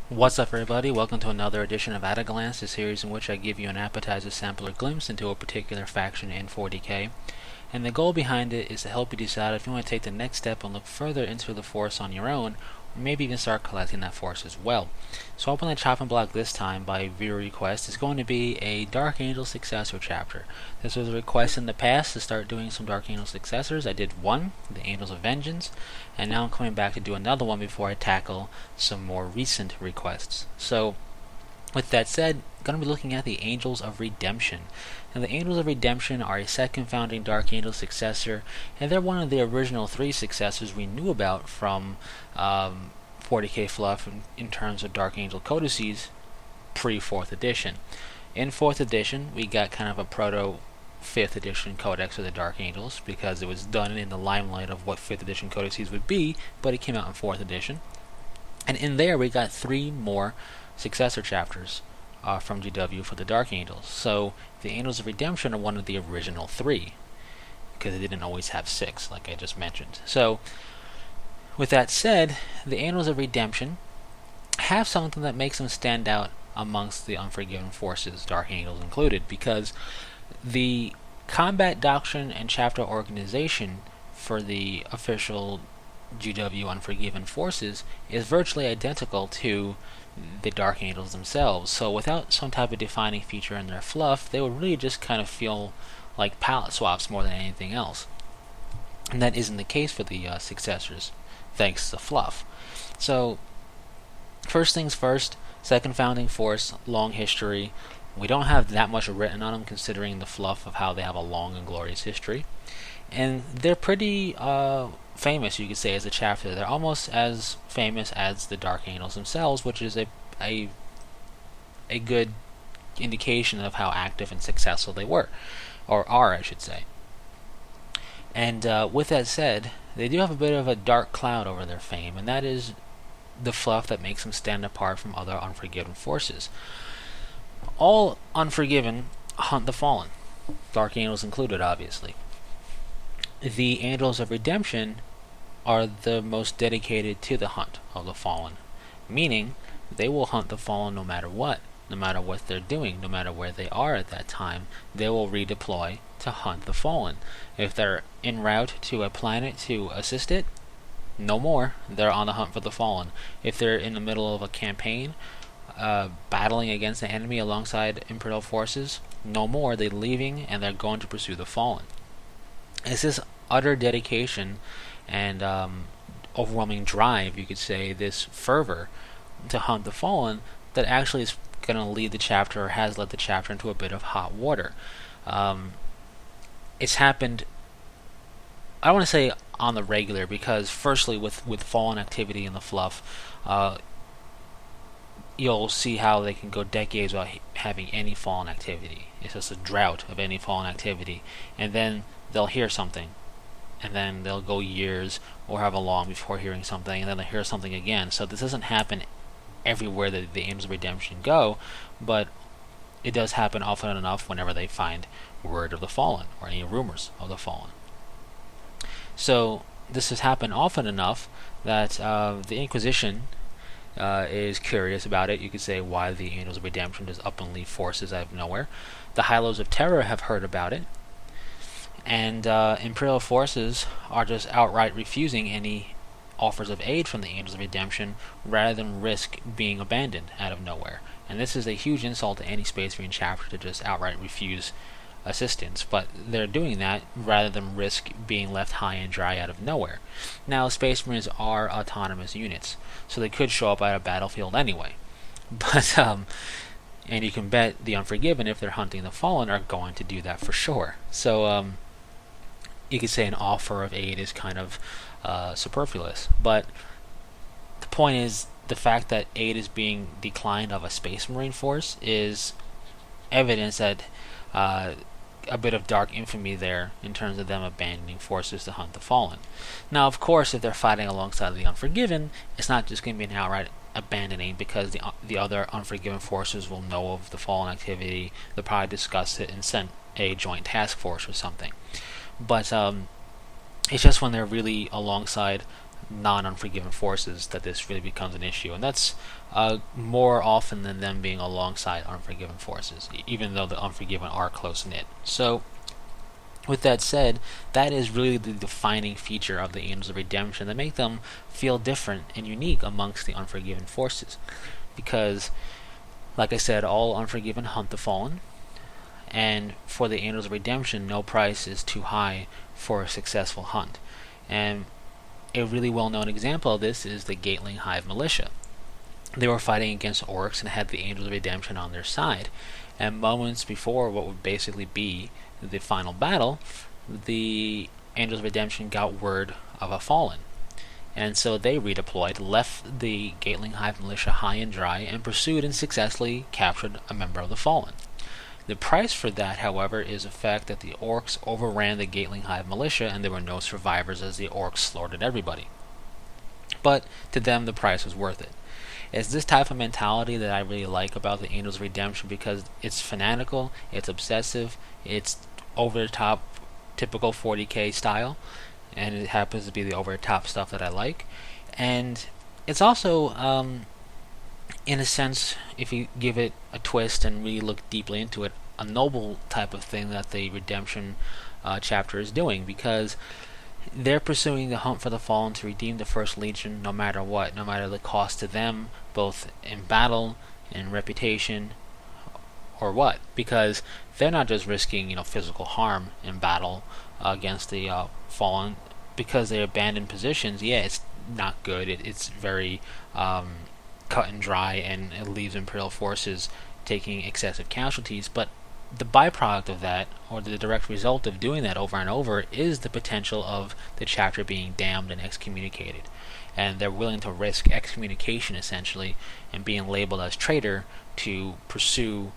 What's up, everybody? Welcome to another edition of At a Glance, a series in which I give you an appetizer sampler glimpse into a particular faction in 40k. And the goal behind it is to help you decide if you want to take the next step and look further into the Force on your own, or maybe even start collecting that Force as well. So open the chopping block this time by viewer request is going to be a Dark Angel Successor chapter. This was a request in the past to start doing some Dark Angel Successors. I did one, the Angels of Vengeance, and now I'm coming back to do another one before I tackle some more recent requests. So with that said, I'm going to be looking at the Angels of Redemption. Now, the Angels of Redemption are a second founding Dark Angel successor, and they're one of the original three successors we knew about from 40k Fluff in terms of Dark Angel codices pre-4th edition. In 4th edition, we got kind of a proto 5th edition Codex of the Dark Angels, because it was done in the limelight of what 5th edition codices would be, but it came out in 4th edition. And in there, we got 3 more successor chapters from GW for the Dark Angels. So the Angels of Redemption are one of the original 3, because they didn't always have 6, like I just mentioned. So with that said, the Angels of Redemption have something that makes them stand out amongst the Unforgiven forces, Dark Angels included, because the combat doctrine and chapter organization for the official GW Unforgiven forces is virtually identical to the Dark Angels themselves. So without some type of defining feature in their fluff, they would really just kind of feel like palette swaps more than anything else. And that isn't the case for the successors, thanks to Fluff. So first things first, second founding force, long history. We don't have that much written on them considering the fluff of how they have a long and glorious history. And they're pretty famous, you could say, as a chapter. They're almost as famous as the Dark Angels themselves, which is a good indication of how active and successful they were, or are, I should say. And with that said, they do have a bit of a dark cloud over their fame, and that is the fluff that makes them stand apart from other Unforgiven forces. All Unforgiven hunt the Fallen, Dark Angels included, obviously. The Angels of Redemption are the most dedicated to the hunt of the Fallen, meaning they will hunt the Fallen no matter what they're doing, no matter where they are at that time. They will redeploy to hunt the Fallen. If they're en route to a planet to assist it, no more. They're on the hunt for the Fallen. If they're in the middle of a campaign, battling against the enemy alongside Imperial forces, no more. They're leaving and they're going to pursue the Fallen. It's this utter dedication and overwhelming drive, you could say, this fervor to hunt the Fallen, that actually is going to lead the chapter, or has led the chapter, into a bit of hot water. It's happened, I don't want to say on the regular, because firstly with Fallen activity in the fluff, you'll see how they can go decades without having any Fallen activity. It's just a drought of any Fallen activity, and then they'll hear something, and then they'll go years or however long before hearing something, and then they'll hear something again. So this doesn't happen everywhere that the Angels of Redemption go, but it does happen often enough whenever they find word of the Fallen, or any rumors of the Fallen. So this has happened often enough that the Inquisition is curious about it. You could say, why the Angels of Redemption just up and leave forces out of nowhere. The Hilos of Terror have heard about it, and Imperial forces are just outright refusing any offers of aid from the Angels of Redemption, rather than risk being abandoned out of nowhere. And this is a huge insult to any Space Marine chapter, to just outright refuse assistance, but they're doing that rather than risk being left high and dry out of nowhere. Now, Space Marines are autonomous units, so they could show up at a battlefield anyway. But and you can bet the Unforgiven, if they're hunting the Fallen, are going to do that for sure. So you could say an offer of aid is kind of superfluous, but the point is, the fact that aid is being declined of a Space Marine force is evidence that a bit of dark infamy there, in terms of them abandoning forces to hunt the Fallen. Now, of course, if they're fighting alongside the Unforgiven, it's not just going to be an outright abandoning, because the other Unforgiven forces will know of the Fallen activity. They'll probably discuss it and send a joint task force or something. But it's just when they're really alongside non-unforgiven forces that this really becomes an issue, and that's more often than them being alongside unforgiven forces, even though the unforgiven are close-knit. So with that said, that is really the defining feature of the Angels of Redemption that make them feel different and unique amongst the unforgiven forces. Because, like I said, all unforgiven hunt the fallen, and for the Angels of Redemption, no price is too high for a successful hunt. And a really well-known example of this is the Gatling Hive Militia. They were fighting against orcs and had the Angels of Redemption on their side. And moments before what would basically be the final battle, the Angels of Redemption got word of a fallen. And so they redeployed, left the Gatling Hive Militia high and dry, and pursued and successfully captured a member of the fallen. The price for that, however, is the fact that the orcs overran the Gatling Hive Militia and there were no survivors as the orcs slaughtered everybody. But to them, the price was worth it. It's this type of mentality that I really like about the Angels of Redemption, because it's fanatical, it's obsessive, it's over-the-top, typical 40k style, and it happens to be the over-the-top stuff that I like. And it's also, in a sense, if you give it a twist and really look deeply into it, a noble type of thing that the Redemption chapter is doing, because they're pursuing the hunt for the fallen to redeem the First Legion no matter what, no matter the cost to them, both in battle, in reputation, or what, because they're not just risking physical harm in battle against the fallen because they abandon positions. Yeah, it's not good. It's very cut and dry, and it leaves Imperial forces taking excessive casualties, but the byproduct of that, or the direct result of doing that over and over, is the potential of the chapter being damned and excommunicated. And they're willing to risk excommunication, essentially, and being labeled as traitor to pursue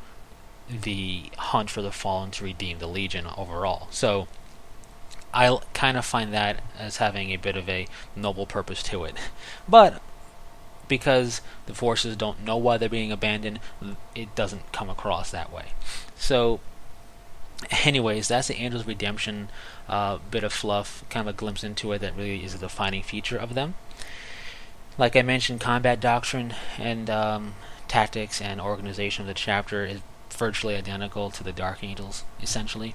the hunt for the fallen to redeem the Legion overall. So I kind of find that as having a bit of a noble purpose to it. But because the forces don't know why they're being abandoned, it doesn't come across that way. So anyways, that's the Angels of Redemption bit of fluff, kind of a glimpse into it that really is a defining feature of them. Like I mentioned, combat doctrine and tactics and organization of the chapter is virtually identical to the Dark Angels, essentially.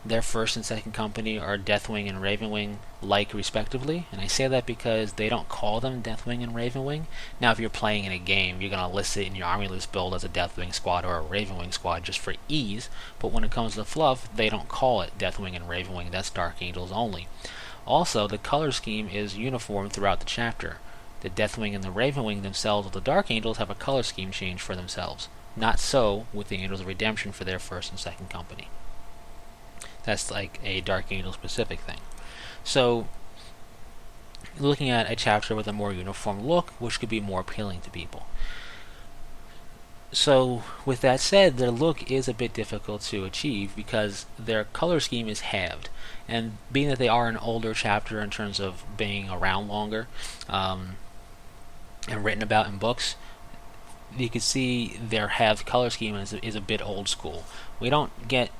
Their first and second company are Deathwing and Ravenwing, like respectively, and I say that because they don't call them Deathwing and Ravenwing. Now, if you're playing in a game, you're going to list it in your army list build as a Deathwing squad or a Ravenwing squad just for ease, but when it comes to fluff, they don't call it Deathwing and Ravenwing. That's Dark Angels only. Also, the color scheme is uniform throughout the chapter. The Deathwing and the Ravenwing themselves of the Dark Angels have a color scheme change for themselves. Not so with the Angels of Redemption for their first and second company. That's like a Dark Angel specific thing. So, looking at a chapter with a more uniform look, which could be more appealing to people. So, with that said, their look is a bit difficult to achieve because their color scheme is halved. And being that they are an older chapter in terms of being around longer, and written about in books, you can see their halved color scheme is a bit old school. We don't get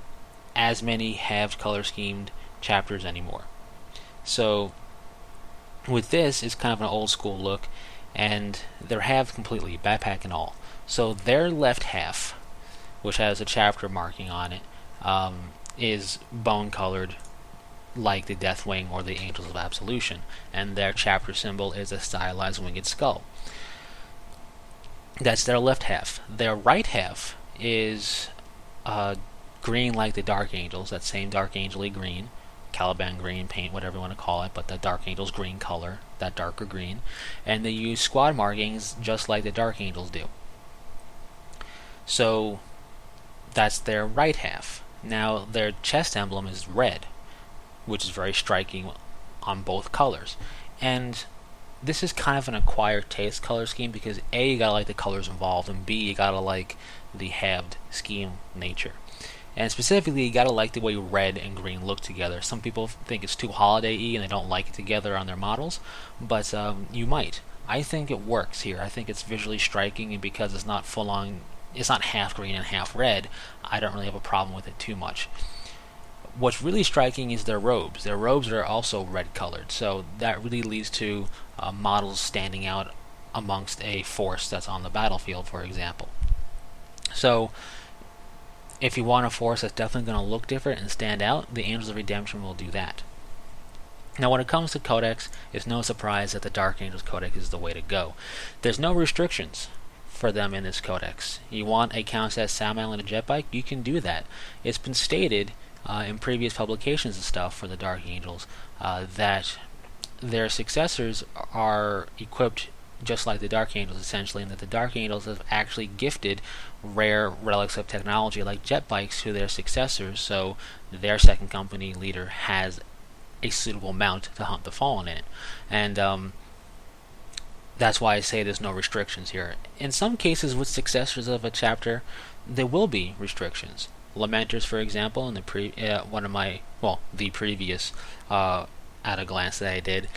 as many halved color schemed chapters anymore. So with this, it's kind of an old school look, and they're halved completely, backpack and all. So their left half, which has a chapter marking on it, is bone colored like the Deathwing or the Angels of Absolution, and their chapter symbol is a stylized winged skull. That's their left half. Their right half is green like the Dark Angels, that same Dark Angel-y green, Caliban green, paint, whatever you want to call it, but the Dark Angels green color, that darker green, and they use squad markings just like the Dark Angels do. So that's their right half. Now their chest emblem is red, which is very striking on both colors. And this is kind of an acquired taste color scheme because A, you gotta like the colors involved, and B, you gotta like the halved scheme nature. And specifically, you gotta like the way red and green look together. Some people think it's too holiday-y and they don't like it together on their models, but you might. I think it works here. I think it's visually striking, and because it's not full-on, it's not half green and half red, I don't really have a problem with it too much. what's really striking is their robes. Their robes are also red colored, so that really leads to models standing out amongst a force that's on the battlefield, for example. So if you want a force that's definitely going to look different and stand out, the Angels of Redemption will do that. Now when it comes to Codex, it's no surprise that the Dark Angels Codex is the way to go. There's no restrictions for them in this Codex. You want a Countess, Samael, and a jet bike, you can do that. It's been stated in previous publications and stuff for the Dark Angels that their successors are equipped just like the Dark Angels, essentially, and that the Dark Angels have actually gifted rare relics of technology like jet bikes to their successors, so their second company leader has a suitable mount to hunt the Fallen in. And that's why I say there's no restrictions here. In some cases with successors of a chapter, there will be restrictions. Lamenters, for example, in the previous at a glance that I did,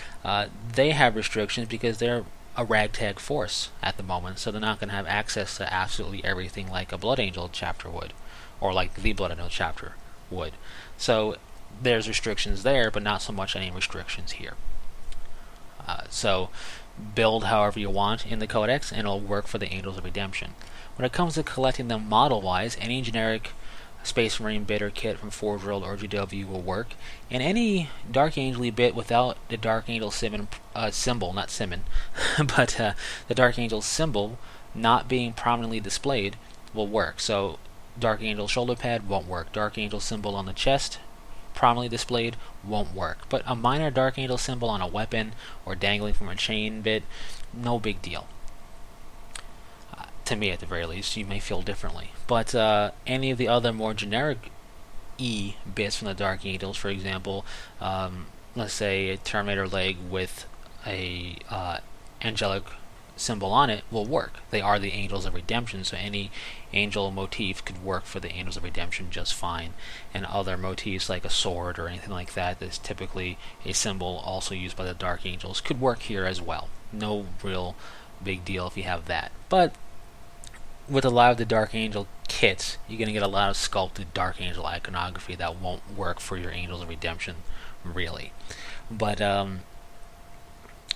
they have restrictions because they're a ragtag force at the moment, so they're not going to have access to absolutely everything like a Blood Angel chapter would, or like the Blood Angel chapter would. So there's restrictions there, but not so much any restrictions here. So build however you want in the Codex, and it'll work for the Angels of Redemption. When it comes to collecting them model-wise, any generic Space Marine bit or kit from Forge World or GW will work, and any Dark Angel bit without the Dark Angel symbol, not Simon, but the Dark Angel symbol not being prominently displayed will work. So Dark Angel shoulder pad won't work. Dark Angel symbol on the chest prominently displayed won't work. But a minor Dark Angel symbol on a weapon or dangling from a chain bit, no big deal. To me, at the very least. You may feel differently. But any of the other more generic E bits from the Dark Angels, for example, let's say a Terminator leg with a angelic symbol on it, will work. They are the Angels of Redemption, so any angel motif could work for the Angels of Redemption just fine. And other motifs like a sword or anything like that that's typically a symbol also used by the Dark Angels could work here as well. No real big deal if you have that. But with a lot of the Dark Angel kits, you're going to get a lot of sculpted Dark Angel iconography that won't work for your Angels of Redemption, really. But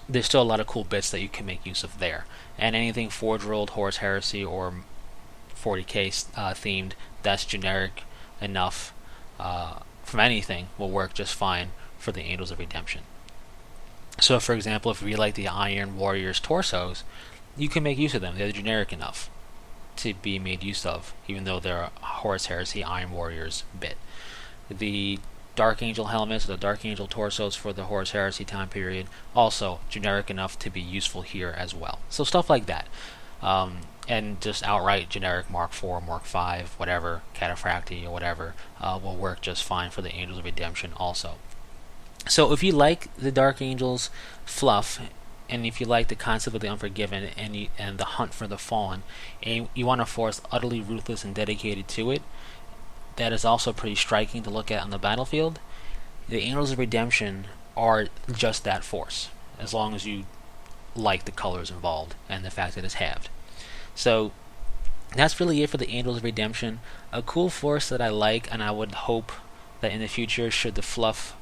there's still a lot of cool bits that you can make use of there. And anything Forge World, Horus Heresy, or 40k themed that's generic enough from anything will work just fine for the Angels of Redemption. So, for example, if you like the Iron Warriors torsos, you can make use of them. They're generic enough to be made use of, even though they're a Horus Heresy Iron Warriors bit. The Dark Angel helmets, the Dark Angel torsos for the Horus Heresy time period, also generic enough to be useful here as well. So stuff like that. And just outright generic Mark IV, Mark V, whatever, Cataphracti or whatever, will work just fine for the Angels of Redemption also. So if you like the Dark Angels fluff, and if you like the concept of the Unforgiven and the hunt for the Fallen, and you want a force utterly ruthless and dedicated to it, that is also pretty striking to look at on the battlefield. The Angels of Redemption are just that force, as long as you like the colors involved and the fact that it's halved. So that's really it for the Angels of Redemption. A cool force that I like, and I would hope that in the future, should the fluff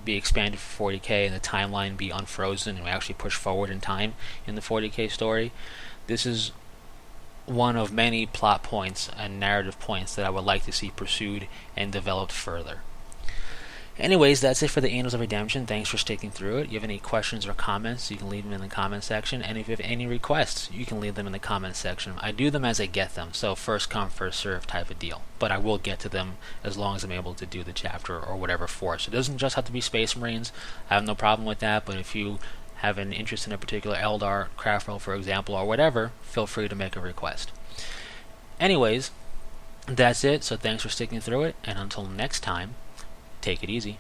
be expanded for 40k and the timeline be unfrozen and we actually push forward in time in the 40k story, this is one of many plot points and narrative points that I would like to see pursued and developed further. Anyways, that's it for the Angels of Redemption. Thanks for sticking through it. If you have any questions or comments, you can leave them in the comment section. And if you have any requests, you can leave them in the comment section. I do them as I get them, so first come, first serve type of deal. But I will get to them as long as I'm able to do the chapter or whatever force. It doesn't just have to be Space Marines. I have no problem with that, but if you have an interest in a particular Eldar, craft roll, for example, or whatever, feel free to make a request. Anyways, that's it. So thanks for sticking through it, and until next time, take it easy.